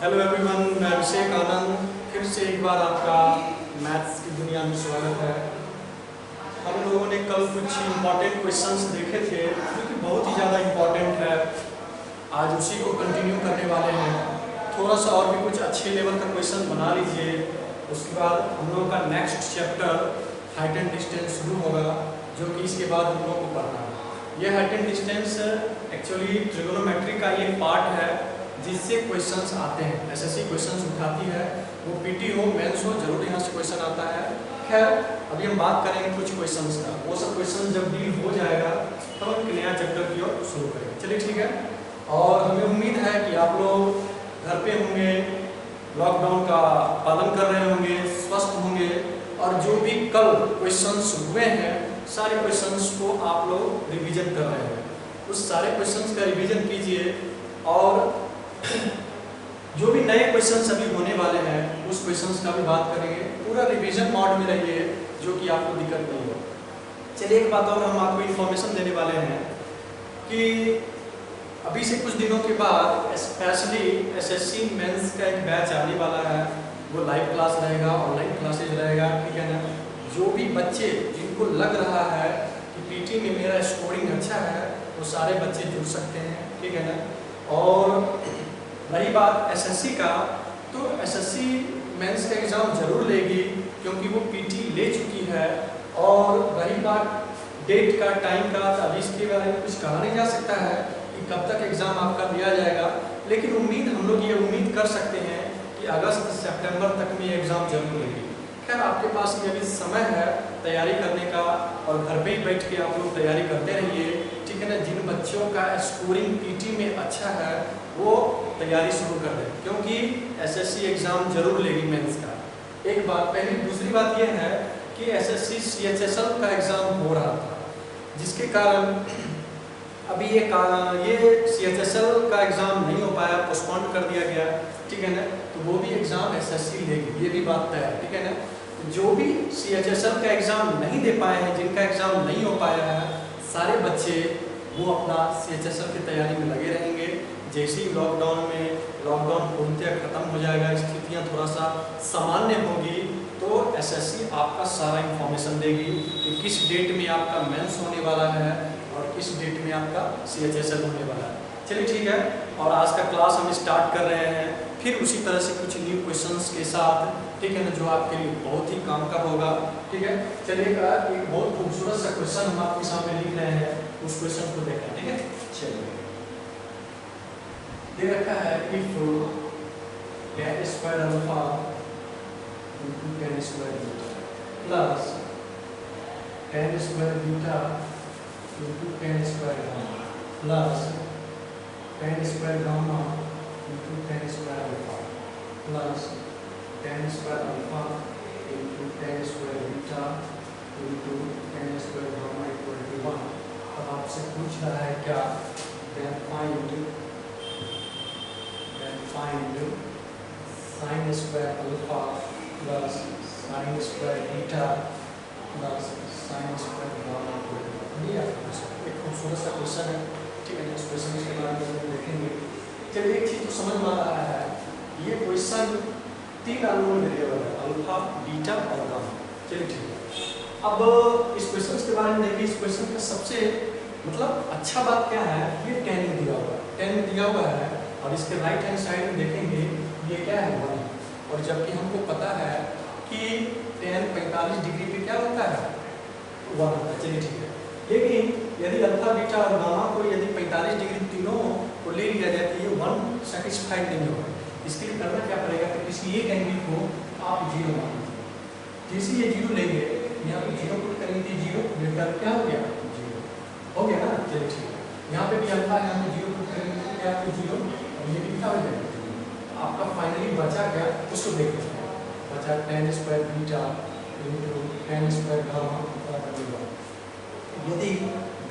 Hello everyone, मैं अभिषेक आनंद फिर से एक बार आपका मैथ्स की दुनिया में स्वागत है। हम लोगों ने कल कुछ इम्पॉर्टेंट क्वेश्चंस देखे थे जो कि बहुत ही ज़्यादा इम्पॉर्टेंट है। आज उसी को कंटिन्यू करने वाले हैं। थोड़ा सा और भी कुछ अच्छे लेवल का क्वेश्चन बना लीजिए। उसके बाद हम लोगों का next chapter height and distance शुरू होगा, जो कि इसके बाद हम लोगों को पढ़ना है। यह height and distance actually trigonometry का ये पार्ट है जिससे क्वेश्चंस आते हैं। एसएससी क्वेश्चंस उठाती है, वो पीटी हो मेंस हो, जरूर यहाँ से क्वेश्चन आता है। खैर, अभी हम बात करेंगे कुछ क्वेश्चंस का। वो सब क्वेश्चन जब डील हो जाएगा तब हम एक नया चैप्टर की ओर शुरू करेंगे। चलिए ठीक है। और हमें उम्मीद है कि आप लोग घर पे होंगे, लॉकडाउन का पालन कर रहे होंगे, स्वस्थ होंगे, और जो भी कल क्वेश्चंस हुए हैं सारे क्वेश्चंस को आप लोग रिवीजन कर रहे हैं। उस सारे क्वेश्चंस का रिवीजन कीजिए, और जो भी नए क्वेश्चंस अभी होने वाले हैं उस क्वेश्चंस का भी बात करेंगे। पूरा रिवीजन मोड में रहिए, जो कि आपको दिक्कत नहीं हो। चलिए, एक बात और हम आपको इन्फॉर्मेशन देने वाले हैं कि अभी से कुछ दिनों के बाद स्पेशली एसएससी मेंस का एक बैच आने वाला है। वो लाइव क्लास रहेगा, ऑनलाइन क्लासेज रहेगा, ठीक है ना। जो भी बच्चे जिनको लग रहा है कि पीटी में मेरा स्कोरिंग अच्छा है, वो सारे बच्चे जुड़ सकते हैं, ठीक है ना। और रही बात एसएससी का, तो एसएससी मेंस का एग्ज़ाम जरूर लेगी क्योंकि वो पीटी ले चुकी है। और रही बात डेट का, टाइम का, तो अभी इसके बारे में कुछ कहा नहीं जा सकता है कि कब तक एग्ज़ाम आपका लिया जाएगा। लेकिन उम्मीद, हम लोग ये उम्मीद कर सकते हैं कि अगस्त सितंबर तक में ये एग्ज़ाम जरूर लेगी। खैर, आपके पास ये अभी समय है तैयारी करने का, और घर पे ही बैठ के आप लोग तैयारी करते रहिए, ठीक है ना। जिन बच्चों का स्कोरिंग पीटी में अच्छा है वो तैयारी शुरू कर दें, क्योंकि एसएससी एग्ज़ाम जरूर लेगी मेंस का। एक बात पहली। दूसरी बात यह है कि एसएससी सीएचएसएल का एग्ज़ाम हो रहा था, जिसके कारण अभी ये सीएचएसएल का एग्ज़ाम नहीं हो पाया, पोस्टपोन कर दिया गया, ठीक है ना। तो वो भी एग्ज़ाम एसएससी लेगी, ये भी बात तय है, ठीक है ना। जो भी सीएचएसएल का एग्ज़ाम नहीं दे पाए हैं, जिनका एग्ज़ाम नहीं हो पाया है, सारे बच्चे वो अपना सीएचएसएल की तैयारी में लगे रहेंगे। जैसे ही लॉकडाउन पूर्णतः खत्म हो जाएगा, स्थितियाँ थोड़ा सा सामान्य होगी, तो एसएससी आपका सारा इंफॉर्मेशन देगी कि किस डेट में आपका मेंस होने वाला है और किस डेट में आपका सीएचएसएल होने वाला है। चलिए ठीक है। और आज का क्लास हम स्टार्ट कर रहे हैं फिर उसी तरह से कुछ न्यू क्वेश्चंस के साथ, ठीक है ना, जो आपके लिए बहुत ही काम का होगा, ठीक है। चलिए, एक बहुत खूबसूरत सा क्वेश्चन हम आपके सामने लिख रहे हैं, उस क्वेश्चन को देखें, ठीक है। चलिए, दे रखा है if tan square alpha into tan square beta plus tan square beta into tan square gamma plus tan square gamma into tan square alpha plus tan square alpha into tan square beta into tan square gamma equal to 1। अब आपसे पूछ रहा है क्या, then find sin square alpha plus sin square beta plus sin square gamma equal to 1। ये आपका question, एक खूबसूरत सा क्वेश्चन है, ठीक है। इस क्वेश्चन के बारे में हम देखेंगे। चलिए, एक चीज तो समझ में आ रहा है, ये क्वेश्चन 3 अननोन वेरिएबल है, अल्फा, बीटा और गामा। चलिए ठीक है। अब इस क्वेश्चन के बारे में देखिए। इस क्वेश्चन का सबसे मतलब अच्छा बात क्या है, ये tan दिया हुआ है, tan दिया हुआ है, और इसके राइट हैंड साइड में देखेंगे ये क्या है, 1। और जबकि हमको पता है कि tan 45 डिग्री पे क्या होता है, 1 होता है। चलिए ठीक है। लेकिन यदि अल्फा, बीटा और गामा को यदि 45 डिग्री तीनों को ले लिया जाए तो ये 1 सेटिस्फाइड नहीं होगा। इसके लिए करना क्या पड़ेगा कि किसी एक एंगल को आप 0 मान लीजिए। जैसे ये 0 लेंगे, यहाँ पे 0 पुट करेंगे, 0 लेकर क्या हो गया, 0 हो गया ना। चलिए ठीक है। यहाँ पे भी अल्फा, यहाँ पे 0 पुट करेंगे, क्या आपको 0, और ये भी क्या हो जाएगा। आपका फाइनली बचा क्या, उसको देख लेते हैं। बचा tan square beta into tan square gamma बराबर 1। यदि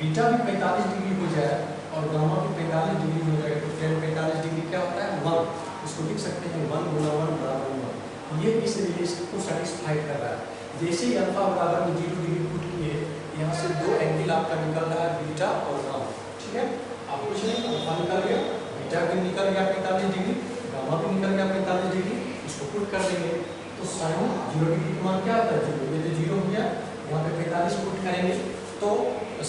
बीटा भी 45 डिग्री हो जाए और गामा भी 45 डिग्री हो जाए तो tan 45 डिग्री क्या होता है, 1। इसको लिख सकते हैं 1 गुना 1 बराबर 1। ये इस रिलेशन को सेटिस्फाई कर रहा है। जैसे ही अल्फा बराबर में 0 डिग्री पुट किए, यहाँ से 2 एंगल आपका निकल रहा है, बीटा और गामा, ठीक है। आप कुछ नहीं, अल्फा निकल गया, बीटा भी निकल गया 45 डिग्री, गामा वहाँ पे निकल गया 45 डिग्री, इसको पुट कर देंगे तो साइन 0 डिग्री का मान क्या आता है 0, ये तो 0 हो गया, यहाँ पे 45 पुट करेंगे तो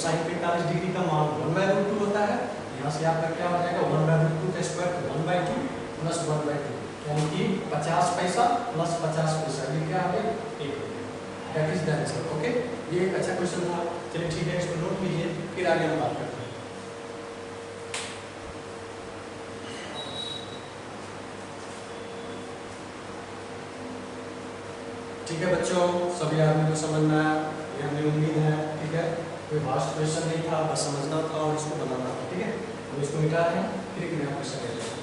साइन 45 डिग्री का मान 1/√2 होता है। यहाँ से आपका क्या हो जाएगा 1/√2 का स्क्वायर तो 1/2 प्लस 1/2 यानी कि 50 पैसा प्लस 50 पैसा, ये क्या आ गया 1 हो गया। That is the answer. Okay, ये एक अच्छा क्वेश्चन था। चलिए ठीक है, इसको नोट कीजिए, फिर आगे हम बात करते हैं। ठीक है बच्चों, सभी आदमी को समझ में आया, ये हमें उम्मीद है। ठीक है, कोई वास्ट क्वेश्चन नहीं था, बस समझना था और इसको बनाना था। ठीक है, हम इसको मिटा रहे हैं, फिर एक नया क्वेश्चन ले लेंगे।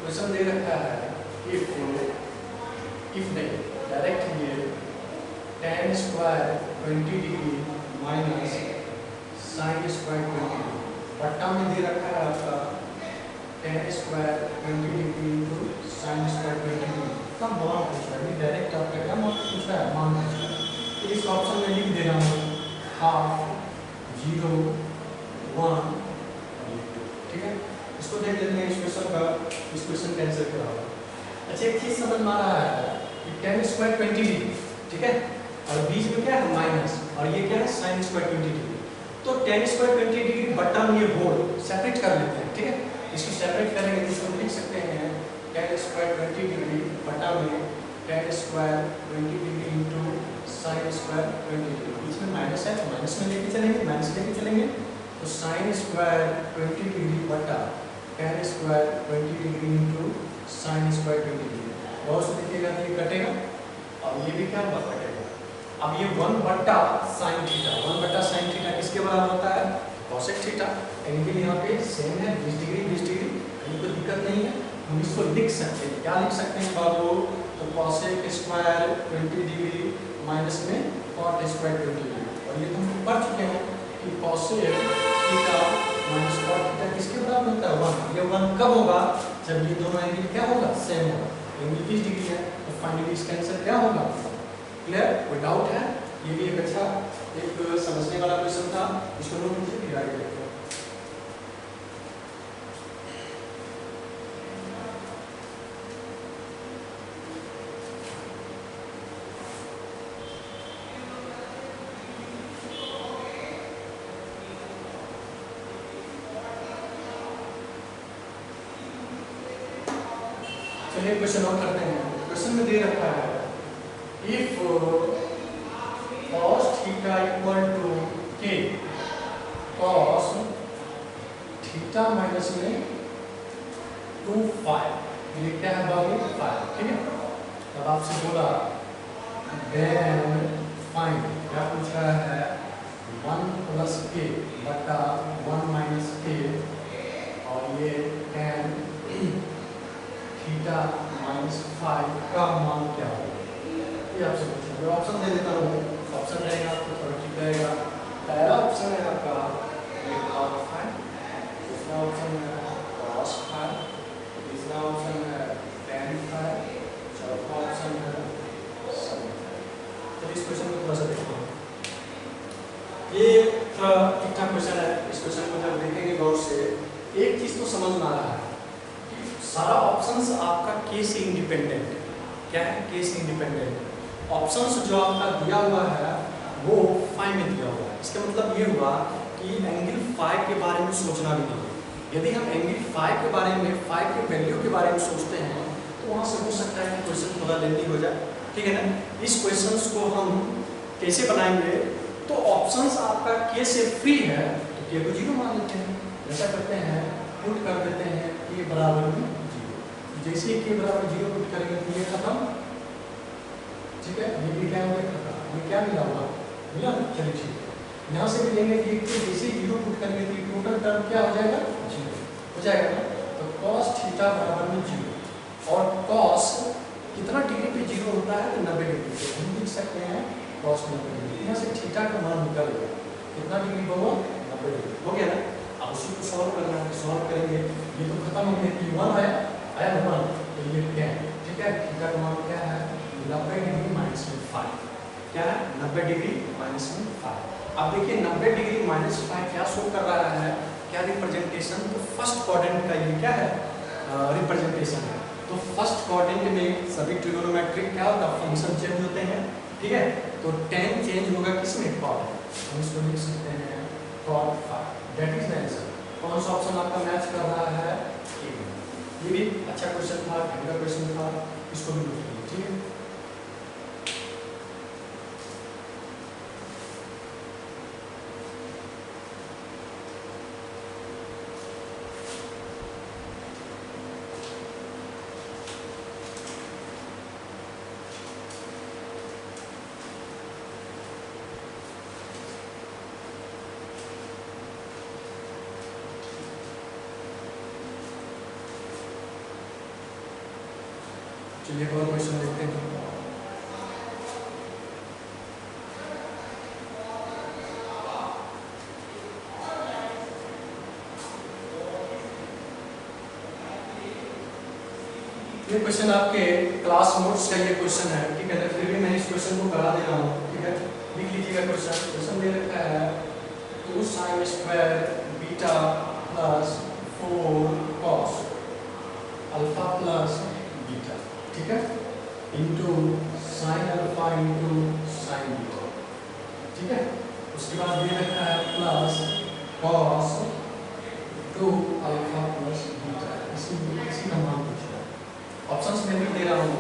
क्वेश्चन दे रखा है इफ नहीं डायरेक्ट ये tan square 20 degree minus sign square 20 degree, पट्टा में दे रखा है आपका tan square 20 degree into sine square 20 degree का मान पूछ रहा है। डायरेक्ट आपका क्या मान पूछ रहा है, मान पूछ रहा है। तो इस ऑप्शन में लिख दे रहा हूँ हाफ 0 1। ठीक है, इसको देख लेते हैं, इस क्वेश्चन का, इस क्वेश्चन का आंसर क्या होगा। अच्छा, एक चीज समझ में आ रहा है कि tan स्क्वायर 20 डिग्री, ठीक है, और बीच में क्या है माइनस, और ये क्या है साइन स्क्वायर 20 डिग्री। तो tan स्क्वायर 20 डिग्री बटा में ये होल सेपरेट कर लेते हैं। ठीक है, इसको सेपरेट करेंगे तो इसको लिख सकते हैं tan स्क्वायर 20 डिग्री बटा में tan square 20 degree into sine square 20 degree. बीच में माइनस है तो माइनस में लेके चलेंगे, माइनस लेके चलेंगे तो साइन स्क्वायर 20 डिग्री बटा tan square 20 degree into sine square 20 degree. बहुत से देखिएगा तो ये कटेगा और ये भी क्या होगा कटेगा। अब ये 1 बटा साइन थीटा, 1 बटा साइन थीटा किसके बराबर होता है कोसेक थीटा, यानी कि यहाँ पे सेम है 20 डिग्री 20 डिग्री, कहीं कोई दिक्कत नहीं है। हम इसको लिख सकते हैं, क्या लिख सकते हैं बाबू, तो कोसेक स्क्वायर 20 डिग्री माइनस में कॉट स्क्वायर 20 डिग्री, और ये तो हम पढ़ चुके हैं कि cosec theta minus cot theta किसके बराबर होता है 1। ये 1 कब होगा, जब ये दोनों एंगल क्या होगा सेम होगा। एंगल 20 डिग्री है तो फाइनली इसका आंसर क्या होगा। क्लियर, कोई डाउट है। ये भी एक अच्छा एक समझने वाला क्वेश्चन था, इसको नोट कीजिए, फिर आगे देखते हैं। चलिए क्वेश्चन और करते हैं। क्वेश्चन में दे रखा है if cos theta equal to k, cos theta minus में 2 फाई, ये क्या है बाबू 5। ठीक है, अब आपसे बोला देन फाइंड, क्या पूछ रहा है 1 प्लस k बटा 1 माइनस k, और ये tan थीटा माइनस 5 का मान क्या होगा, ये आपसे पूछा। मैं ऑप्शन दे देता हूँ, ऑप्शन रहेगा आपको थोड़ा ठीक रहेगा। पहला ऑप्शन है आपका cos फाइ, दूसरा ऑप्शन है cos फाइ, तीसरा ऑप्शन है tan फाइ, चौथा ऑप्शन है sin फाइ। तो इस क्वेश्चन को थोड़ा सा देखते हैं, ये थोड़ा ठीक ठाक क्वेश्चन है। इस क्वेश्चन को जब देखेंगे गौर से, एक चीज तो समझ में आ रहा है, सारा ऑप्शंस आपका के से इंडिपेंडेंट है। क्या है, के से इंडिपेंडेंट। ऑप्शंस जो आपका दिया हुआ है वो फाइ में दिया हुआ है। इसका मतलब ये हुआ कि एंगल फाइ के बारे में सोचना भी नहीं है। यदि हम एंगल फाइ के बारे में, फाइ के वैल्यू के बारे में सोचते हैं तो वहाँ से हो सकता है कि क्वेश्चन थोड़ा लेंथी हो जाए। ठीक है ना, इस क्वेश्चन को हम कैसे बनाएंगे, तो ऑप्शंस आपका के से फ्री है तो के को 0 मान लेते हैं। ऐसा करते हैं, पुट कर देते हैं के बराबर 0। जैसे ही के बराबर 0 पुट करेंगे तो ये खत्म। ठीक है, ये भी क्या हो गया खत्म, ये क्या मिला हुआ मिला। चलिए ठीक है, यहाँ से भी लेंगे कि जैसे 0 पुट करेंगे तो टोटल टर्म क्या हो जाएगा 0 हो जाएगा ना। तो cos थीटा बराबर में 0, और cos कितना डिग्री पे 0 होता है तो 90 डिग्री पे। हम लिख सकते हैं cos 90 डिग्री। यहाँ से थीटा का मान निकल गया, कितना डिग्री होगा 90 डिग्री हो गया ना। अब उसी को सॉल्व करना है, सॉल्व करेंगे। ये तो खत्म हो गया कि 1 आया 1, तो ये tan, ठीक है, थीटा का मान क्या है 90 डिग्री माइनस में 5, क्या है 90 डिग्री माइनस में 5। अब देखिए 90 डिग्री माइनस 5 क्या शो कर रहा है, क्या रिप्रेजेंटेशन, तो फर्स्ट क्वाड्रेंट का ये क्या है रिप्रेजेंटेशन है। तो फर्स्ट क्वाड्रेंट में सभी ट्रिगोनोमेट्रिक क्या होता है फंक्शन चेंज होते हैं, ठीक है, तो tan चेंज होगा किसमें cot, हम इसको लिख सकते हैं cot 5, that is the answer. कौन सा ऑप्शन आपका मैच कर रहा है, ये भी अच्छा क्वेश्चन था, ढंग का क्वेश्चन था, इसको भी नोट कीजिए, ठीक है। चलिए एक और क्वेश्चन देखते हैं। ये क्वेश्चन आपके क्लास नोट्स का ये क्वेश्चन है, ठीक है, फिर भी मैं इस क्वेश्चन को करा दे रहा हूँ, ठीक है, लिख लीजिएगा क्वेश्चन दे रखा है 2 sin square beta plus 4 cos alpha plus beta, ठीक है, into sine alpha into sine beta, ठीक है। उसके बाद दे रखा है plus cos 2 alpha plus beta, इसी का मान पूछना है। ऑप्शंस में भी दे रहा हूँ,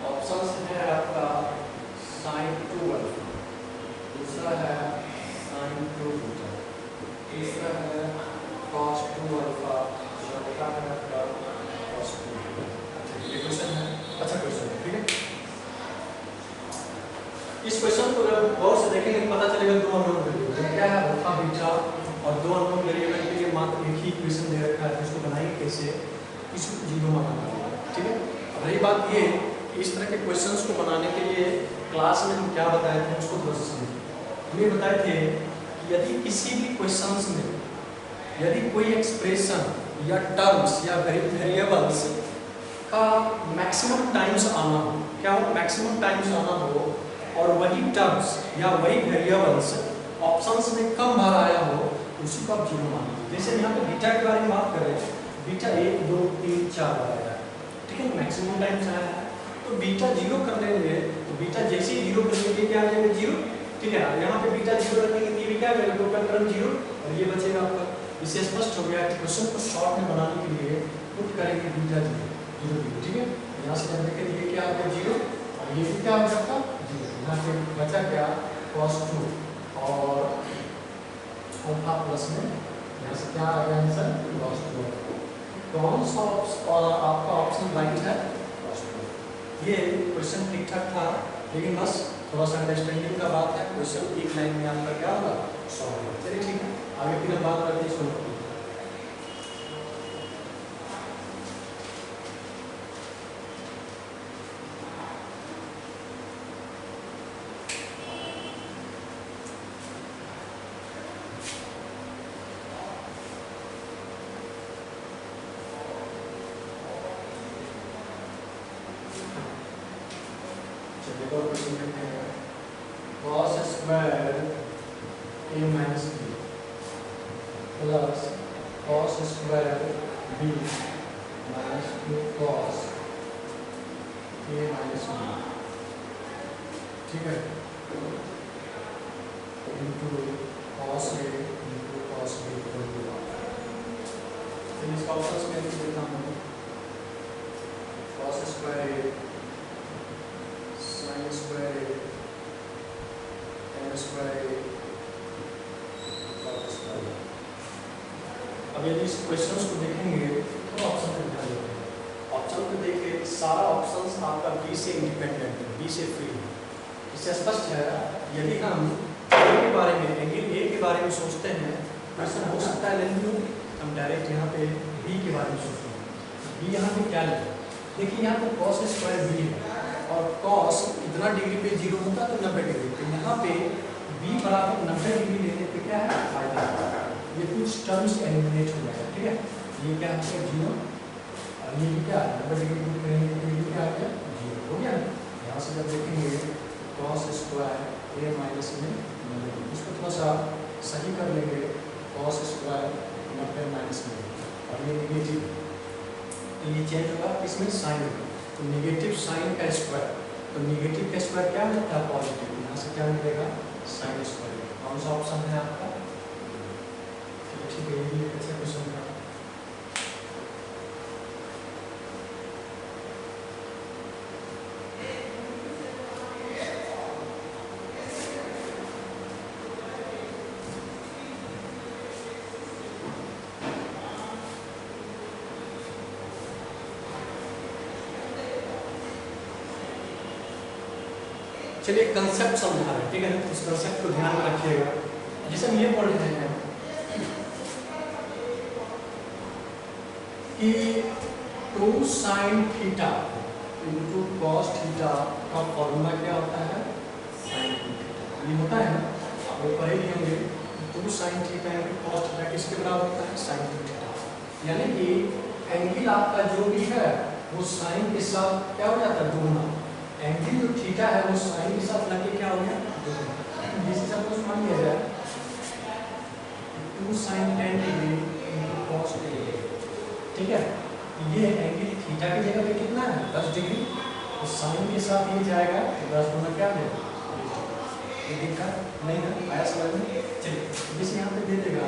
ऑप्शंस है आपका साइन 2 अल्फा, दूसरा है साइन 2 बीटा, तीसरा है cos 2 अल्फा, चौथा है आपका cos 2 बीटा। ये क्वेश्चन है, अच्छा क्वेश्चन है, ठीक है। इस क्वेश्चन को जब गौर से देखेंगे तो पता चलेगा दो अननोन वेरिएबल क्या है अल्फा बीटा, और दो अननोन वेरिएबल के लिए मात्र एक ही इक्वेशन दे रखा है, इसको बनाएंगे कैसे, इसको जीरो माना है, ठीक है। अब रही बात ये कि इस तरह के क्वेश्चंस को बनाने के लिए क्लास में हम क्या बताए थे उसको थोड़ा सा समझिए। हम ये बताए थे कि यदि किसी भी क्वेश्चंस में यदि कोई एक्सप्रेशन या टर्म्स या वेरिएबल्स का मैक्सिमम टाइम्स आना हो, क्या हो मैक्सिमम टाइम्स आना हो, और वही टर्म्स या वही वेरिएबल्स ऑप्शंस में कम बार आया हो, उसी को आप जीरो मान लीजिए। जैसे यहाँ पे बीटा के बारे में बात करें, बीटा 1 2 3 4 बार आया है, ठीक है, मैक्सिमम टाइम्स आया है, तो बीटा जीरो कर लेंगे, तो बीटा जैसे ही जीरो कर लेंगे क्या आ जाएगा जीरो, ठीक है। यहाँ पे बीटा जीरो रखेंगे तो ये भी क्या आ जाएगा टोटल टर्म जीरो, और ये बचेगा आपका। इससे स्पष्ट हो गया कि क्वेश्चन को शॉर्ट में बनाने के लिए पुट करेंगे बीटा जीरो जीरो जीरो, ठीक है। यहाँ से जब देखें ये क्या आ गया जीरो, और ये भी क्या हो जाता जीरो, यहाँ पे बचा क्या cos 2 और अल्फा प्लस में यहाँ से क्या आ गया आंसर cos 2। कौन सा आपका ऑप्शन राइट है cos 2। ये क्वेश्चन ठीक ठाक था, लेकिन बस थोड़ा सा अंडरस्टैंडिंग का बात है, क्वेश्चन एक लाइन में आपका क्या होगा सॉल्व होगा। चलिए ठीक है, आगे फिर हम बात करते हैं इसको। cos square a minus b plus cos square b minus 2 cos a minus b, ठीक है, into cos a into cos b equal to 1। तो इसका ऑप्शन में लिख देता हूँ cos square a sin square a tan square a cos square a। अब यदि इस क्वेश्चंस को देखेंगे तो ऑप्शन पे ध्यान देंगे, ऑप्शन पे देखिए सारा ऑप्शंस आपका बी से इंडिपेंडेंट है, बी से फ्री है। इससे स्पष्ट है यदि हम ए के बारे में एंगल ए के बारे में सोचते हैं तो ऐसा हो सकता है, लेकिन हम डायरेक्ट यहाँ पे बी के बारे में सोचते हैं। बी यहाँ पे क्या है, देखिए यहाँ पे cos स्क्वायर बी है, और cos कितना डिग्री पे जीरो होता है तो 90 डिग्री पे, यहाँ पे b बराबर 90 डिग्री लेने पे क्या है फायदा, ये कुछ टर्म्स एलिमिनेट हो जाएगा, ठीक है। ये क्या है जीरो, और ये भी क्या है 90 डिग्री पुट करेंगे तो ये क्या आ गया 0 हो गया ना। यहाँ से जब देखेंगे cos स्क्वायर a माइनस में 90, इसको थोड़ा सा सही कर लेंगे cos स्क्वायर 90 माइनस में, और ये निगेटिव, तो ये चेंज होगा इसमें साइन होगा, तो निगेटिव साइन का स्क्वायर, तो निगेटिव का स्क्वायर क्या मिलता है पॉजिटिव, यहाँ से क्या मिलेगा साइन स्क्वायर। कौन सा ऑप्शन है आपका? ठीक है, ये अच्छा क्वेश्चन था। चलिए कंसेप्ट समझा रहे हैं, ठीक है ना, उस कंसेप्ट को ध्यान में रखिएगा। जैसे हम ये पढ़ रहे हैं कि 2 sin theta into cos theta का फॉर्मूला क्या होता है sin थीटा, ये होता है ना, आप लोग पढ़े ही होंगे। 2 sin theta into cos theta किसके बराबर होता है sin थीटा, यानी कि एंगल आपका जो भी है वो साइन के साथ क्या हो जाता है दोगुना, एंगल जो थीटा है वो साइन के साथ लगे क्या हो गया दोगुना। जैसे सपोज मान लिया जाए 2 sin 10 degree into cos 10 degree, ठीक है, ये एंगल थीटा की जगह पे कितना है 10 डिग्री, तो साइन के साथ ये जाएगा तो 10 गुना क्या है, ये दिक्कत नहीं ना, आया समझ में। चलिए जैसे यहाँ पे दे देगा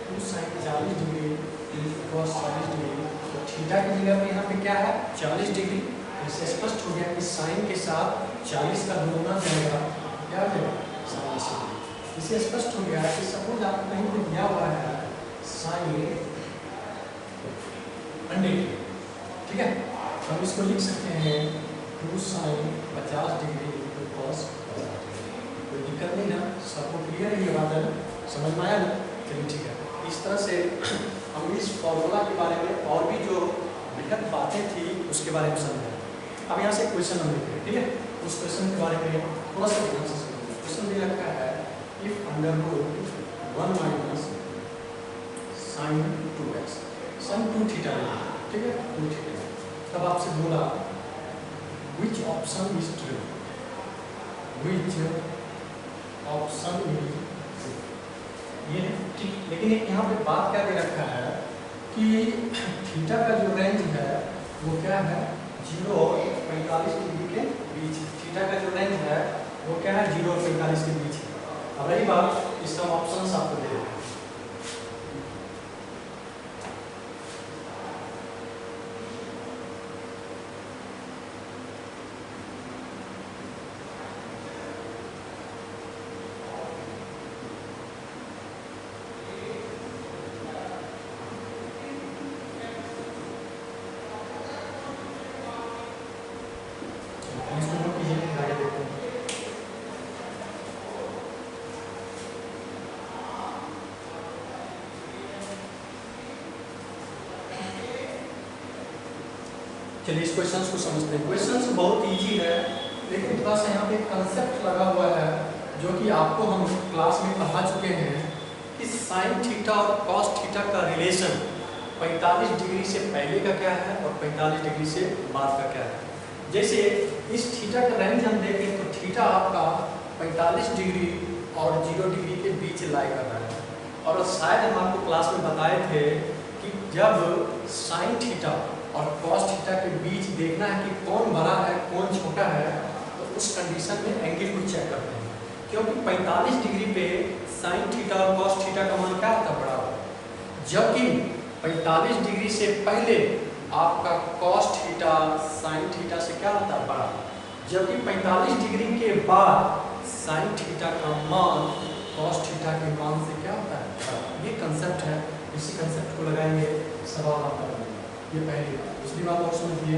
2 sin 40 degree into cos 40 degree, तो थीटा की जगह पे यहाँ पे क्या है 40 डिग्री, इससे स्पष्ट हो गया कि साइन के साथ 40 का दोगुना जाएगा क्या हो जाएगा 40 डिग्री। इससे स्पष्ट हो गया कि सपोज आपको कहीं पे दिया हुआ है साइन 100, ठीक है, तो हम इसको लिख सकते हैं 2 sin 50 degree into cos 50 degree. कोई दिक्कत नहीं ना, सबको क्लियर है ये बात है, समझ में आया ना। चलिए ठीक है, इस तरह से हम इस फॉर्मूला के बारे में और भी जो वृहद बातें थी उसके बारे में समझे। अब यहाँ से क्वेश्चन हम लिखते हैं, ठीक है, उस क्वेश्चन के बारे में थोड़ा सा ध्यान से समझिए। क्वेश्चन दे रखा है if under root 1 minus sine 2x sine 2 theta, ठीक है 2 थीटा, तब आपसे बोला which option is true, which option is true, ये है ठीक। लेकिन यहाँ पे बात क्या दे रखा है कि थीटा का जो रेंज है वो क्या है 0 और 45 डिग्री के बीच, थीटा का जो रेंज है वो क्या है 0 और 45 के बीच है। अब रही बात इसका ऑप्शन आपको दे दें, चलिए इस क्वेश्चन को समझते हैं। क्वेश्चन बहुत इजी है, लेकिन थोड़ा सा यहाँ पे कंसेप्ट लगा हुआ है जो कि आपको हम क्लास में पढ़ा चुके हैं कि साइन थीटा और कॉस थीटा का रिलेशन 45 डिग्री से पहले का क्या है और 45 डिग्री से बाद का क्या है। जैसे इस थीटा का रेंज हम देखें तो थीटा आपका 45 डिग्री और 0 डिग्री के बीच लाई कर रहा है, और शायद हम आपको क्लास में बताए थे कि जब साइन थीटा और कॉस थीटा के बीच देखना है कि कौन बड़ा है कौन छोटा है, तो उस कंडीशन में एंगल को चेक करते हैं, क्योंकि 45 डिग्री पे साइन थीटा और कॉस थीटा का मान क्या होता है बड़ा होता, जबकि 45 डिग्री से पहले आपका कॉस थीटा साइन थीटा से क्या होता है बड़ा, जबकि 45 डिग्री के बाद साइन थीटा का मान कॉस थीटा के मान से क्या होता है बड़ा। ये कंसेप्ट है, इसी कंसेप्ट को लगाएंगे सवाल आपका। ये पहली बात। दूसरी बात और समझिए,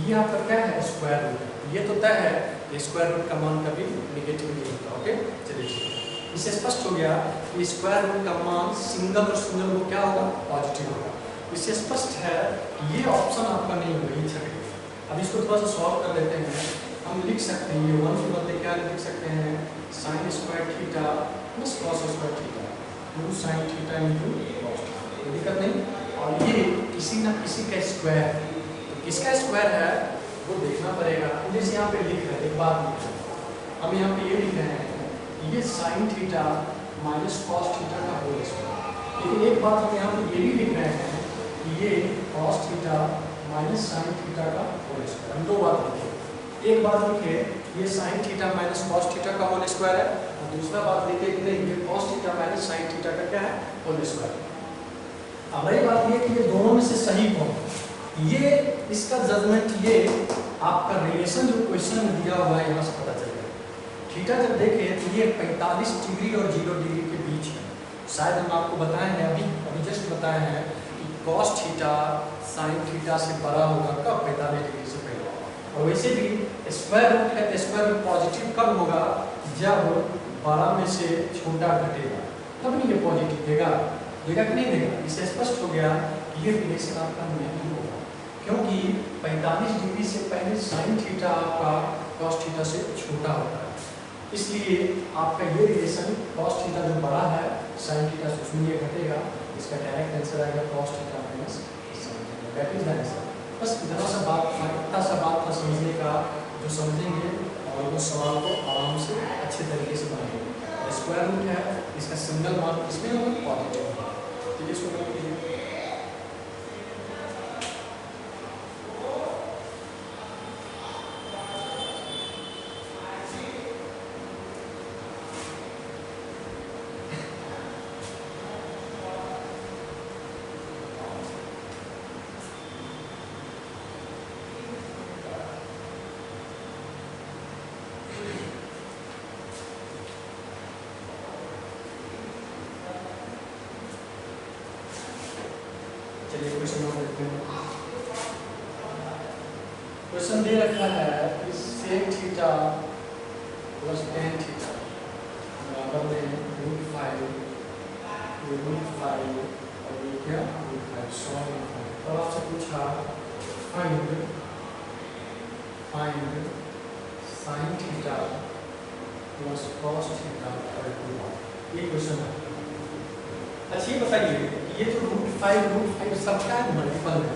ये आपका क्या है स्क्वायर रूट, ये तो तय है कि स्क्वायर रूट का मान कभी नेगेटिव नहीं होता। ओके चलिए ठीक है, इससे स्पष्ट हो गया कि स्क्वायर रूट का मान सिंगल और सिंगल वो क्या होगा पॉजिटिव होगा। इससे स्पष्ट है ये ऑप्शन आपका नहीं होगा, ये छटेगा। अब इसको थोड़ा सा सॉल्व कर लेते हैं। हम लिख सकते हैं ये 1 के बदले क्या लिख सकते हैं sine square theta plus cos square theta 2 sine theta into cos, कोई दिक्कत नहीं। और ये किसी ना किसी का स्क्वायर इसका स्क्वायर है वो देखना पड़ेगा। जैसे यहाँ पे लिख रहे हैं, एक बात लिख रहे हैं, हम यहाँ पे ये लिख रहे हैं ये sine theta minus cos theta का होल स्क्वायर। लेकिन एक बात हम यहाँ पे ये भी लिख रहे हैं कि ये cos theta minus sine theta का होल स्क्वायर। हम दो बात लिखे, एक बात लिखे ये sine theta minus cos theta का होल स्क्वायर है, और दूसरा बात लिखे कि नहीं ये cos theta minus sine theta का क्या है, होल स्क्वायर। अब रही बात ये कि ये दोनों में से सही कौन, ये इसका जजमेंट ये आपका रिलेशन जो क्वेश्चन में दिया हुआ है यहाँ से पता चलेगा। थीटा जब देखें तो ये 45 डिग्री और 0 डिग्री के बीच है। शायद हम आपको बताए हैं, अभी जस्ट बताए हैं कि कॉस थीटा साइन थीटा से बड़ा होगा कब, 45 डिग्री से पहले। और वैसे भी स्क्वायर रूट है तो स्क्वायर रूट पॉजिटिव कब होगा, जब बड़ा में से छोटा घटेगा, तब नहीं ये पॉजिटिव देगा कि नहीं देगा। इससे स्पष्ट हो गया कि ये रिलेशन आपका नहीं होगा, क्योंकि 45 डिग्री से पहले साइन थीटा आपका कॉस थीटा से छोटा होता है। इसलिए आपका ये रिलेशन कॉस थीटा जो बड़ा है साइन थीटा से उसमें ये घटेगा। इसका डायरेक्ट आंसर आएगा cos theta minus sine theta, that is the answer. बस इतना सा बात था समझने का, जो समझेंगे और वो सवाल को आराम से अच्छे तरीके से बनाएंगे। स्क्वायर रूट है, इसका सिंगल मान इसमें होगा पॉजिटिव, ठीक है। इसको नोट कीजिए। चलिए क्वेश्चन नंबर देखते हैं। क्वेश्चन दे रखा है कि sec theta plus tan theta बराबर में √5, ये √5 और ये क्या √5 सॉल्व। तो आपसे पूछा find sine theta plus cos theta और ये क्वेश्चन है। अच्छा ये बताइए ये जो √5 सबका मल्टीपल है,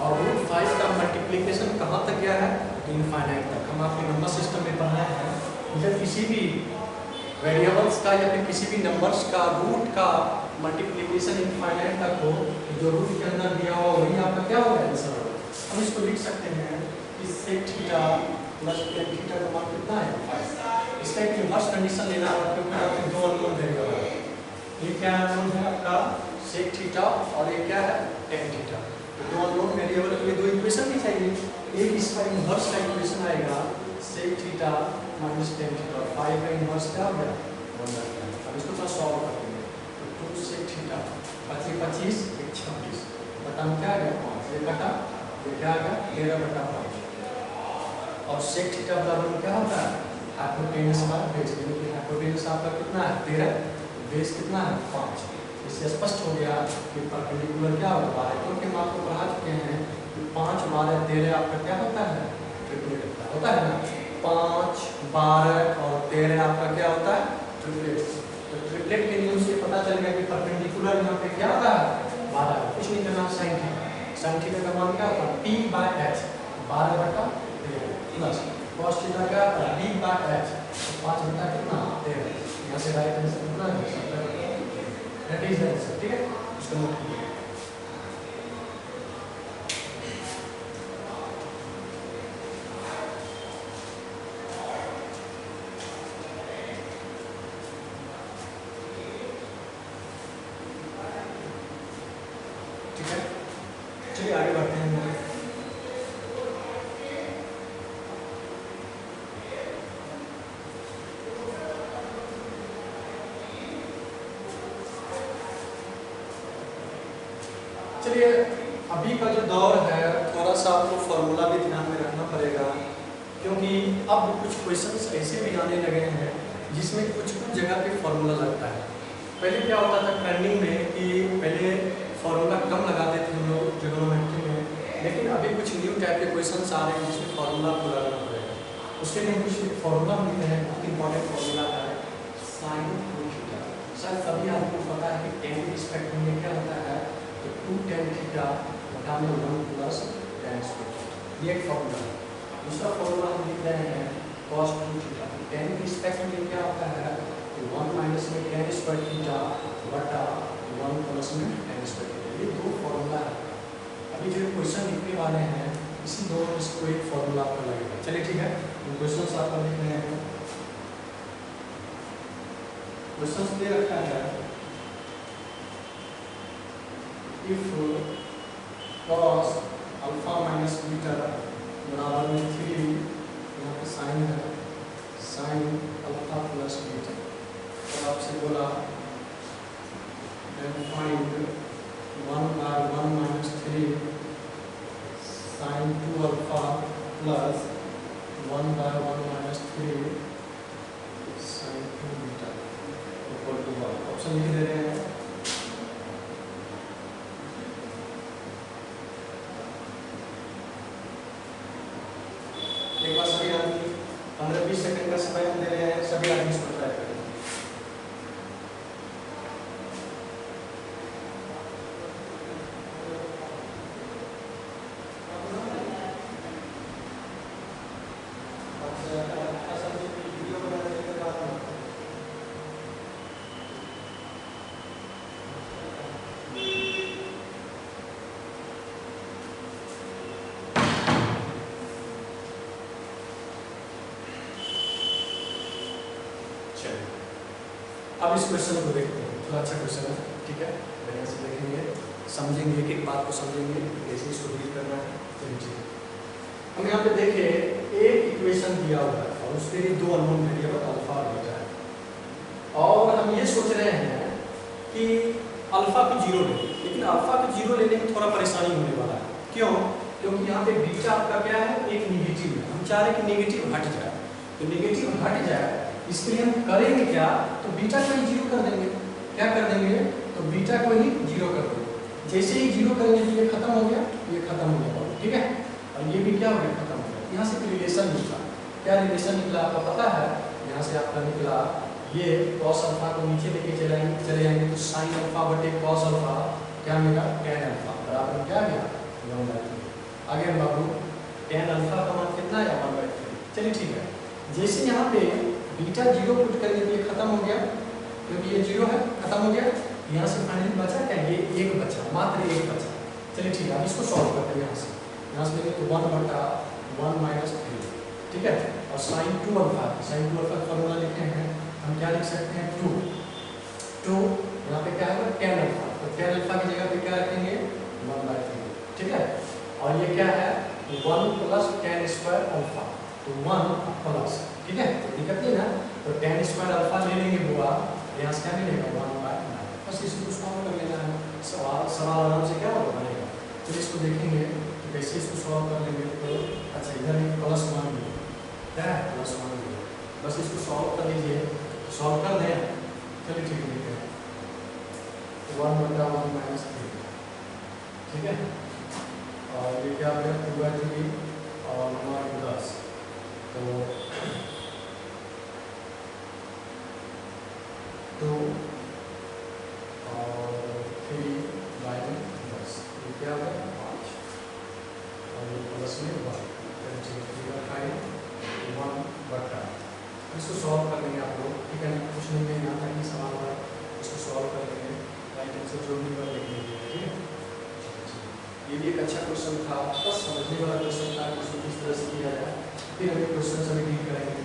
और √5 का मल्टीप्लिकेशन कहाँ तक गया है, इनफाइनाइट तक। हम आपके नंबर सिस्टम में पढ़ाए हैं, जब किसी भी वेरिएबल्स का या फिर किसी भी नंबर्स का रूट का मल्टीप्लिकेशन इनफाइनाइट तक हो, जो रूट के अंदर दिया हो वही आपका क्या होगा, आंसर होगा। हम इसको लिख सकते हैं कि sec theta plus tan theta का मान कितना है 5। इसका एक रिवर्स कंडीशन लेना होगा, क्योंकि आपके दो अननोन वेरिएबल है। ये क्या अननोन है आपका सेक थीटा और ये क्या है टेन थीटा। तो दो अननोन वेरिएबल के लिए दो इक्वेशन भी चाहिए। एक इसका इनवर्स का इक्वेशन आएगा sec theta minus tan theta, 5 का इनवर्स क्या हो गया 1/10। अब इसको थोड़ा सॉल्व करेंगे तो 2 सेक थीटा 25 1 26 बटा में क्या आ गया 5, ये कटा ये क्या आ गया 13/5। और सेक थीटा बराबर में क्या होता है हाइपोटेनस बाय बेस, यानी कि हाइपोटेनस आपका कितना है 13, बेस कितना है 5। इससे स्पष्ट हो गया कि परपेंडिकुलर क्या होगा 12, क्योंकि हम आपको पढ़ा चुके हैं कि 5 12 13 आपका क्या होता है ट्रिपलेट होता है ना। 5 12 और 13 आपका क्या होता है ट्रिपलेट। तो ट्रिपलेट के नियम से पता चल गया कि परपेंडिकुलर यहाँ पे क्या होता है 12, कुछ नहीं करना। साइन थीटा का मान क्या होता है p/h 12/13 प्लस कॉस थीटा का b/h 5 बटा कितना 13। यहाँ से राइट आंसर कितना है, दैट इज द आंसर, ठीक है। इसको नोट कीजिए। ठीक है, चलिए आगे बढ़ते हैं। चलिए अभी का जो दौर है थोड़ा सा आपको फॉर्मूला भी ध्यान में रखना पड़ेगा, क्योंकि अब कुछ क्वेश्चंस ऐसे भी आने लगे हैं जिसमें कुछ जगह पे फॉर्मूला लगता है। पहले क्या होता था ट्रेंडिंग में कि पहले फॉर्मूला कम लगाते थे हम लोग ट्रिग्नोमेट्री में, लेकिन अभी कुछ न्यू टाइप के क्वेश्चंस आ रहे हैं जिसमें फॉर्मूला आपको लगाना पड़ेगा। उसके लिए कुछ फॉर्मूला मिलते हैं, बहुत इंपॉर्टेंट फॉर्मूला है साइन थीटा। शायद सभी आपको पता है कि टेन के रिस्पेक्ट में क्या होता है, तो 2 tan थीटा बटा में 1 प्लस tan tan स्क्वायर, ये एक फॉर्मूला है। दूसरा फॉर्मूला हम लिख रहे हैं cos 2 थीटा, tan की रिस्पेक्ट में क्या आता है तो 1 माइनस में tan स्क्वायर थीटा बटा 1 प्लस में tan स्क्वायर थीटा, ये दो फॉर्मूला है। अभी जो क्वेश्चन लिखने वाले हैं इसी दोनों में इसको एक फॉर्मूला आपका लगेगा। चलिए ठीक है, क्वेश्चन आपका लिख रहे हैं। क्वेश्चन दे रखा है if cos alpha minus beta बराबर में 3, यहाँ पे साइन है, साइन अल्फा प्लस बीटा, और आपसे बोला then find 1 by 1 minus 3 sin 2 alpha plus 1 by 1 minus 3 sin 2 beta equal to 1। Option लिख दे रहे हैं। एक बार सभी आदमी 15-20 सेकंड का समय हम दे रहे हैं, सभी आदमी इसको ट्राई करें। अब इस क्वेश्चन को देखते हैं, थोड़ा अच्छा क्वेश्चन है, ठीक है, बढ़िया से देखेंगे, समझेंगे, एक एक बात को समझेंगे, कैसे इसको डील करना है। चलिए हम यहाँ पे देखें एक इक्वेशन दिया हुआ है और उसके लिए दो अननोन वेरिएबल अल्फा और बीटा है, और हम ये सोच रहे हैं कि अल्फा को जीरो लें, लेकिन अल्फा को जीरो लेने में थोड़ा परेशानी होने वाला है। क्यों? क्योंकि यहाँ पे बीटा आपका क्या है, एक निगेटिव है, हम चाह रहे हैं कि निगेटिव हट जाए, तो निगेटिव हट जाए इसके लिए हम करेंगे क्या, तो बीटा को ही जीरो कर देंगे। क्या कर देंगे, तो बीटा को ही जीरो कर देंगे। जैसे ही जीरो करेंगे तो ये खत्म हो गया, ये खत्म हो गया, ठीक है, और ये भी क्या हो गया, खत्म हो गया। यहाँ से रिलेशन निकला, क्या रिलेशन निकला आपको पता है, यहाँ से आपका निकला ये cos अल्फा को नीचे लेके चले जाएंगे तो sin अल्फा बटे cos अल्फा क्या मिला, tan अल्फा बराबर क्या गया 1/3। आगे बाबू tan अल्फा का मान कितना है 1/3। चलिए ठीक है, जैसे यहाँ पे बीटा जीरो पुट करने के लिए खत्म हो गया, क्योंकि ये जीरो है, खत्म हो गया। यहाँ से फाइनली बचा क्या, ये एक बचा, मात्र एक बचा। चलिए ठीक है, अब इसको सॉल्व करते हैं। यहाँ से देखें तो 1/1 माइनस 3, ठीक है, और sin 2 alpha, sin 2 alpha formula लिखे हैं हम, क्या लिख सकते हैं 2 यहाँ पे क्या है tan अल्फा, तो tan अल्फा की जगह पे क्या रखेंगे 1/3, ठीक है, और ये क्या है 1 प्लस tan स्क्वायर अल्फा, तो 1 प्लस, ठीक है, तो दिक्कत नहीं ना, तो tan स्क्वायर अल्फा ले लेंगे बुआ, यहाँ से क्या मिलेगा 1/9, बस इसको सॉल्व कर लेना है। सवाल आराम से क्या होगा बनेगा। तो इसको देखेंगे तो कैसे इसको सॉल्व कर लेंगे, तो अच्छा इधर एक प्लस 1 भी क्या है, प्लस 1 भी, बस इसको सॉल्व कर लीजिए, सॉल्व कर दें। चलिए ठीक है, 1/1 माइनस 3, ठीक है, और ये क्या हो गया 2/3 और 9/10, तो 2 और 3/10, ये क्या हो गया 5, और ये प्लस में 1, 1/, इसको सॉल्व कर लेंगे आप लोग, ठीक है, कुछ नहीं है यहाँ तक ही सवाल है, इसको सॉल्व कर लेंगे, राइट आंसर जो भी कर लेंगे, ठीक है। ये भी एक अच्छा क्वेश्चन था, बस समझने वाला क्वेश्चन था कि इसको किस तरह से किया जाए, फिर हम क्वेश्चन से डील करेंगे।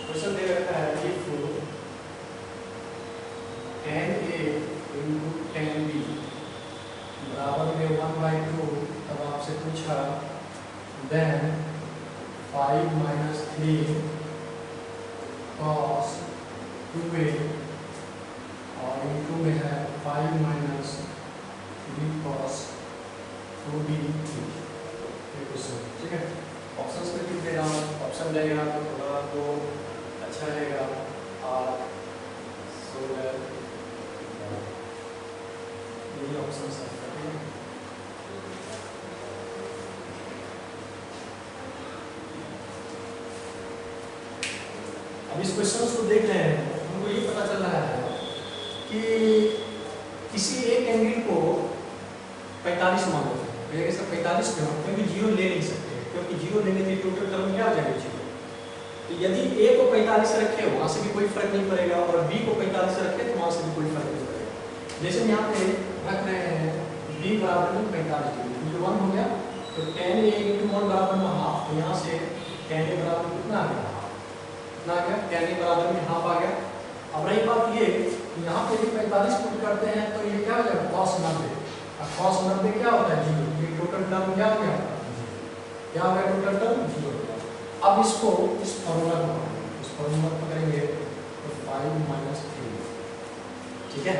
क्वेश्चन दे रखा है if tan A into tan B बराबर में 1/2, तब आपसे पूछा then 5 minus 3 cos 2A, और और इंटू में है 5 minus B cos 2b question. ठीक है, ऑप्शन में लिख दे रहा हूँ, ऑप्शन रहेगा तो थोड़ा तो अच्छा रहेगा। और 16 ये ऑप्शन है। अब इस क्वेश्चन को देख रहे हैं, हमको ये पता चल रहा है कि किसी एक एंगल को 45 मान लेते हैं। भैया इसका 45 क्यों? क्योंकि जीरो ले नहीं सकते, क्योंकि जीरो लेंगे तो टोटल टर्म क्या हो जाएगा जीरो। तो यदि ए को 45 रखे वहाँ से भी कोई फर्क नहीं पड़ेगा, और बी को 45 रखे तो वहाँ से भी कोई फर्क नहीं पड़ेगा। जैसे यहाँ पे रख रहे हैं बी बराबर में 45 डिग्री, इंटू 1 हो गया, तो tan a इंटू 1 बराबर में हाफ, तो यहाँ से tan a बराबर कितना आ गया? कितना आ गया? tan a बराबर में हाफ आ गया। अब रही बात ये, यहाँ पे भी 45 पुट करते हैं तो ये क्या हो जाएगा? cos 90। अब cos 90 क्या होता है? जीरो। ये टोटल टर्म क्या हो गया? क्या हो गया? Total term zero. अब इसको इस फॉर्मूला को इस फॉर्मूला को करेंगे तो 5 माइनस 3, ठीक है।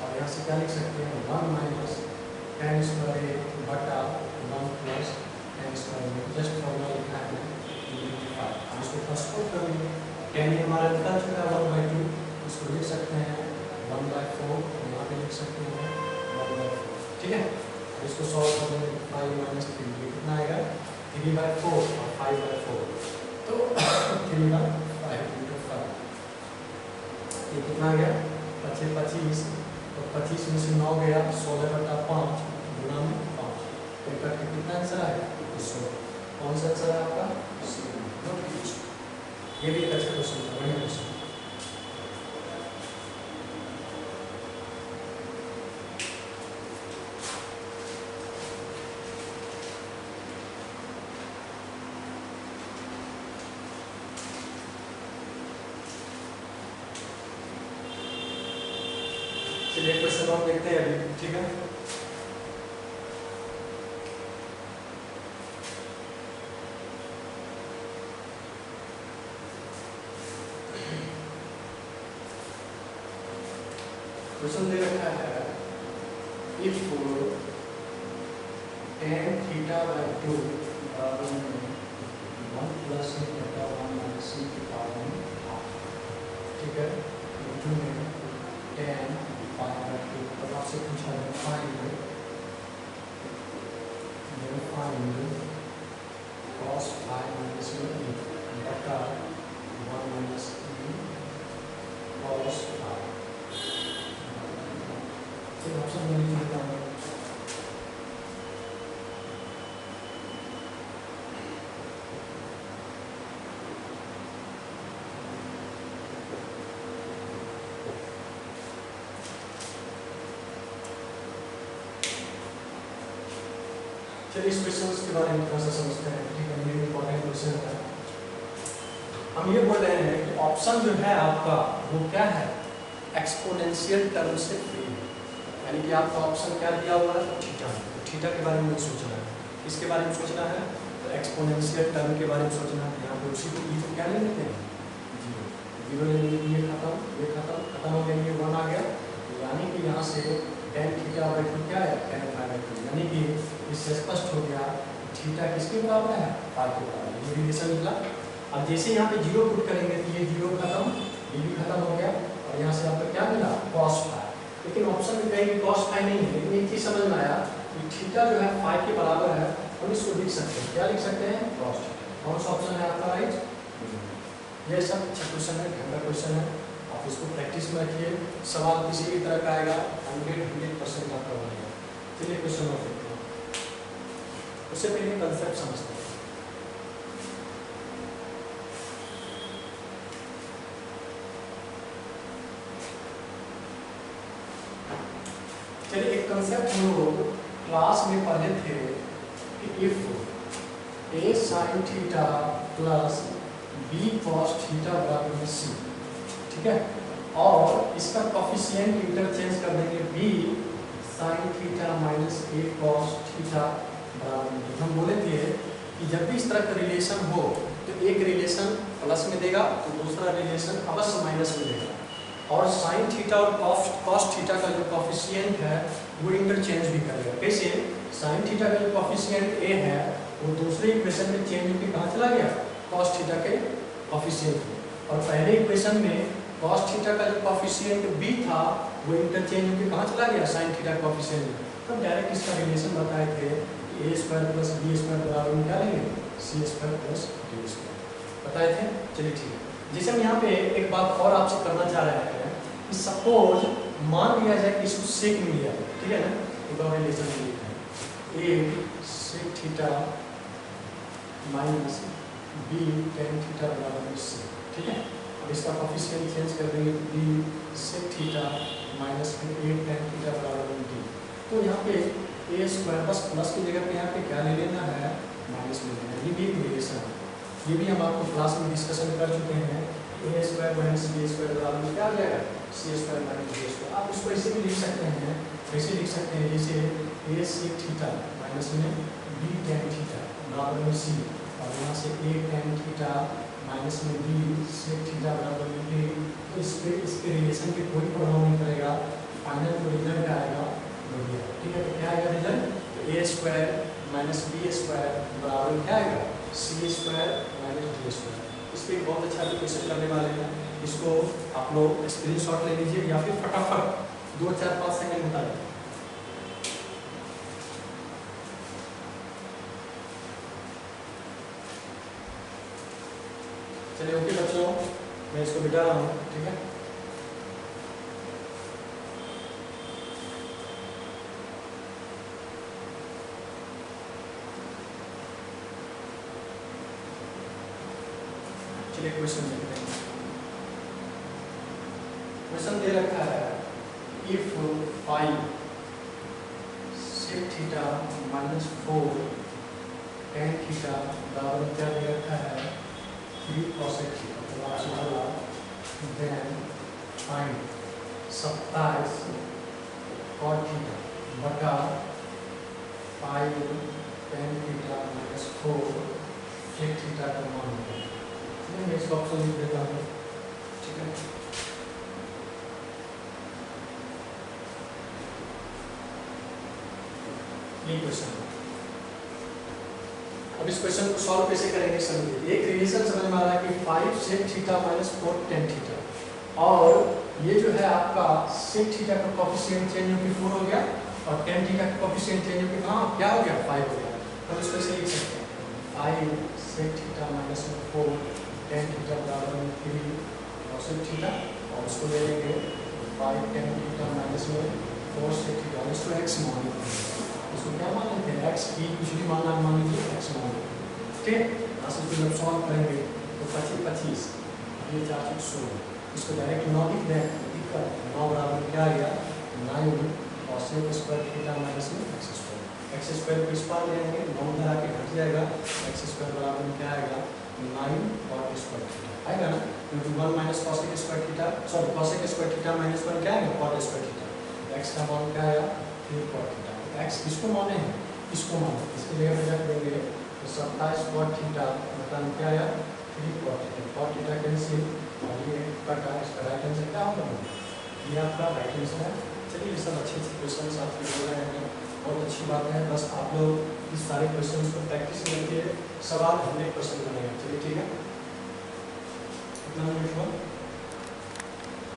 और यहाँ से क्या लिख सकते हैं? 1 माइनस tan स्क्वायर a बटा 1 plus tan square a, just formula लिखा है 5। हम इसको फर्स्ट पुट करेंगे, tan a हमारा निकल चुका है 1/2, इसको लिख सकते हैं 1/4, यहाँ पे लिख सकते हैं 1/4, ठीक है। और इसको सॉल्व करेंगे 5 माइनस 3 कितना आएगा? 3/4 और 5/4, तो 3/5 इंटू 5 ये कितना आ गया? 25, तो 25 में से 9 गया, 16/5 गुणा में 5, तो करके कितना आंसर आएगा? 16। कौन सा आंसर है आपका? ये भी एक अच्छा क्वेश्चन है, बढ़िया क्वेश्चन। चलिए क्वेश्चन और देखते हैं अभी, ठीक है। क्वेश्चन दे रखा है इफ tan θ/2 बराबर में 1 प्लस c बटा 1 माइनस c की पावर में हाफ, ठीक है। इंटू में tan π/2, तब आपसे पूछा है फाइंड cos π माइनस e बटा 1 माइनस e cos π। ऑप्शन में लिख देता हूँ, चलिए इस क्वेश्चन के बारे में थोड़ा सा समझते हैं, ठीक है। ये इम्पोर्टेंट क्वेश्चन है। हम ये बोल रहे हैं कि ऑप्शन जो है आपका वो क्या है? एक्सपोनेंशियल टर्म से फ्री है, यानी कि आपका ऑप्शन क्या दिया हुआ है? थीटा। थीटा के बारे में सोचना है, इसके बारे में सोचना है, तो एक्सपोनेंशियल टर्म के बारे में सोचना है। यहाँ पे उसी को ये तो क्या ले लेते हैं? जीरो। जीरो ले लेंगे, ये खत्म, ये खत्म हो गया, ये 1 आ गया, यानी कि यहाँ से tan θ/2 क्या है? tan π/2, यानी कि इससे स्पष्ट हो गया थीटा किसके बराबर है? पाई के बराबर। ये रिलेशन निकला। अब जैसे यहाँ पे जीरो पुट करेंगे तो ये जीरो खत्म, ये भी खत्म हो गया, और यहाँ से आपको क्या मिला? cos π। लेकिन ऑप्शन में कहीं भी cos π नहीं है, लेकिन एक चीज समझ में आया कि थीटा जो है पाई के बराबर है, हम इसको लिख सकते हैं, क्या लिख सकते हैं? cos θ। कौन सा ऑप्शन है आपका राइट? ये सब अच्छा क्वेश्चन है, ढंग का क्वेश्चन है, आप इसको प्रैक्टिस में रखिए। सवाल किसी भी तरह का आएगा 100% आपका बनेगा। चलिए क्वेश्चन और देखते हैं, उससे पहले कंसेप्ट समझते हैं। चलिए एक कंसेप्ट हम लोग क्लास में पढ़े थे कि if a sin theta plus b cos theta बराबर में c, ठीक है। और इसका कोफिशिएंट इंटरचेंज कर देंगे b sin theta minus a cos theta बराबर में। हम बोले थे कि जब भी इस तरह का रिलेशन हो तो एक रिलेशन प्लस में देगा तो दूसरा रिलेशन अवश्य माइनस में देगा। और साइन थीटा और कॉस थीटा का जो कॉफिशिएंट है वो इंटरचेंज भी करेगा। कैसे? साइन थीटा का जो कॉफिशिएंट ए है वो दूसरे इक्वेशन में चेंज होकर कहाँ चला गया? कॉस थीटा के कॉफिशिएंट में। और पहले इक्वेशन में कॉस थीटा का जो कॉफिशिएंट बी था वो इंटरचेंज होकर कहाँ चला गया? साइन थीटा कॉफिशिएंट में। तो डायरेक्ट इसका रिलेशन बताए थे कि ए स्क्वायर प्लस बी स्क्वायर बराबर क्या लेंगे? सी स्क्वायर प्लस डी स्क्वायर बताए थे। चलिए ठीक है। जैसे हम यहाँ पे एक बात और आपसे करना चाह रहे हैं कि सपोज मान लिया जाए कि इसको सेक मिल जाए, ठीक है ना? एक और रिलेशन लिखते हैं, A sec theta minus B tan theta बराबर सी, ठीक है? अब इसका कॉफिशिएंट चेंज कर देंगे तो बी सेक थीटा माइनस में ए टेन थीटा बराबर डी। तो यहाँ पे ए स्क्वायर बस प्लस की जगह पे यहाँ पे क्या ले लेना है? माइनस ले लेना है। ये भी एक रिलेशन है, ये भी हम आपको क्लास में डिस्कशन कर चुके हैं। ए स्क्वायर माइनस बी स्क्वायर बराबर क्या आ जाएगा? सी स्क्वायर माइनस डी स्क्वायर। आप इसको ऐसे भी लिख सकते हैं, ऐसे लिख सकते हैं जैसे ए सेक थीटा माइनस में बी टेन थीटा बराबर में सी, और यहाँ से ए टेन थीटा माइनस में बी सेक थीटा बराबर में डी। तो इसके रिलेशन के कोई प्रभाव नहीं पड़ेगा, फाइनल जो रिजल्ट आएगा बढ़िया, ठीक है? तो क्या आएगा रिजल्ट? तो ए स्क्वायर माइनस बी स्क्वायर बराबर क्या आएगा? सी स्क्वायर माइनस डी स्क्वायर। इस पर बहुत अच्छा एप्लीकेशन करने वाले हैं, इसको आप लोग स्क्रीनशॉट ले लीजिए या फिर फटाफट 2-4-5 सेकंड बता दें। चलिए ओके बच्चों, मैं इसको बिठा रहा हूँ, ठीक है? चलिए क्वेश्चन देखते हैं। क्वेश्चन दे रखा है if 5 sec theta minus 4 tan theta बराबर क्या दे रखा है? 3 कॉसेक थीटा। तो आपसे बोला देन फाइंड 27 कॉट थीटा बटा 5 tan theta minus 4 sec theta का मान है। मैं इसको ऑप्शन लिख देता हूँ, ठीक है? ये क्वेश्चन है। अब इस क्वेश्चन को सॉल्व कैसे करेंगे समझिए। एक रिलेशन समझ में आ रहा है कि 5 sec theta minus 4 tan theta, और ये जो है आपका सेक थीटा का कॉफिशिएंट चेंज होकर 4 हो गया और टेन थीटा का कॉफिशिएंट चेंज होकर हाँ क्या हो गया? 5 हो गया। तो इसको ऐसे लिख सकते हैं 5 sec theta minus 4 tan theta बराबर में 3 कॉसेक थीटा, और उसको ले लेंगे 5 टेन थीटा माइनस में 4 सेक थीटा, और इसको x मान लेते हैं। इसको क्या मान लेते हैं? x की कुछ भी मानना मान लीजिए, x मान लेते हैं, ठीक है? असल में जब सॉल्व करेंगे तो 25 ये 4 16, इसको डायरेक्ट 9 लिख दें, दिक्कत 9 बराबर क्या आ गया? 9 कॉसेक स्क्वायर थीटा माइनस में एक्स स्क्वायर को इस पार ले आएंगे, 9 इधर आके घट जाएगा, एक्स स्क्वायर बराबर क्या आएगा? 9 कॉट स्क्वायर थीटा आएगा ना, क्योंकि 1 minus cosec square theta, sorry cosec square theta minus 1 क्या आएगा? Cot square theta. एक्स का मान क्या आया? 3 कॉट थीटा। एक्स किसको माने हैं? इसको माने, इसके जगह पे रख देंगे तो 27 कॉट थीटा मतलब क्या आया? 3 cot theta. Cot theta cancel और ये कटा, इसका राइट आंसर क्या होगा? ये आपका राइट आंसर है। चलिए ये सब अच्छे क्वेश्चन आप बोल रहे हैं, बहुत अच्छी बात है। बस आप लोग इस सारे क्वेश्चन को प्रैक्टिस करके सवाल 100% बनेगा। चलिए ठीक है, इतना मिनट हुआ।